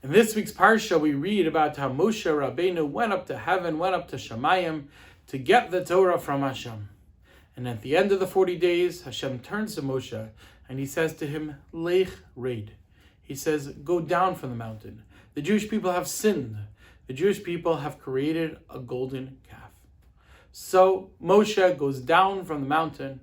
In this week's Parsha, we read about how Moshe Rabbeinu went up to heaven, went up to Shamayim to get the Torah from Hashem. And at the end of the 40 days, Hashem turns to Moshe and he says to him, Lech Red. He says, go down from the mountain. The Jewish people have sinned. The Jewish people have created a golden calf. So Moshe goes down from the mountain,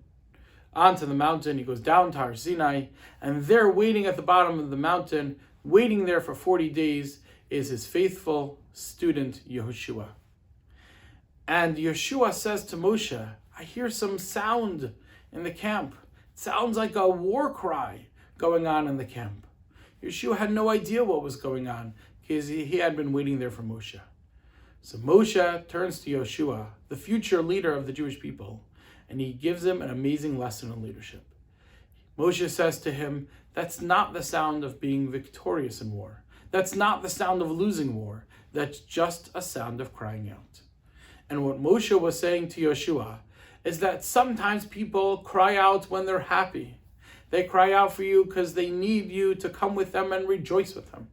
onto the mountain. He goes down to Har Sinai, and there waiting at the bottom of the mountain, waiting there for 40 days, is his faithful student, Yehoshua. And Yeshua says to Moshe, I hear some sound in the camp. It sounds like a war cry going on in the camp. Yeshua had no idea what was going on because he had been waiting there for Moshe. So Moshe turns to Yeshua, the future leader of the Jewish people, and he gives him an amazing lesson in leadership. Moshe says to him, that's not the sound of being victorious in war. That's not the sound of losing war. That's just a sound of crying out. And what Moshe was saying to Yeshua is that sometimes people cry out when they're happy. They cry out for you because they need you to come with them and rejoice with them.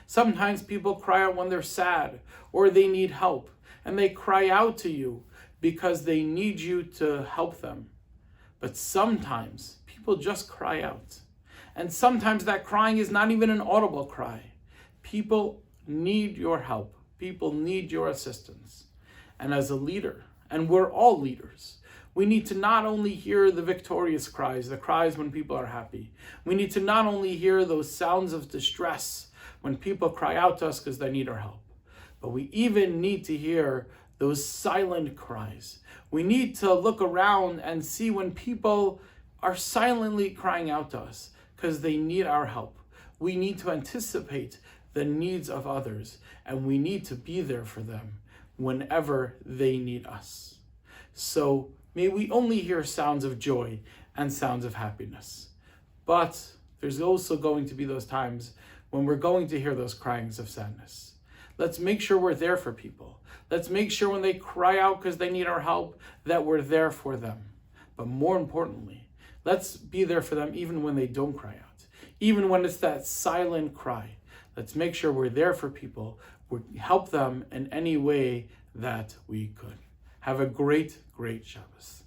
Sometimes people cry out when they're sad or they need help, and they cry out to you because they need you to help them. But sometimes people just cry out. And sometimes that crying is not even an audible cry. People need your help. People need your assistance. And as a leader, and we're all leaders, we need to not only hear the victorious cries, the cries when people are happy. We need to not only hear those sounds of distress when people cry out to us because they need our help, but we even need to hear those silent cries. We need to look around and see when people are silently crying out to us because they need our help. We need to anticipate the needs of others, and we need to be there for them whenever they need us. So may we only hear sounds of joy and sounds of happiness. But there's also going to be those times when we're going to hear those cryings of sadness. Let's make sure we're there for people. Let's make sure when they cry out because they need our help, that we're there for them. But more importantly, let's be there for them even when they don't cry out. Even when it's that silent cry. Let's make sure we're there for people. We help them in any way that we could. Have a great, great Shabbos.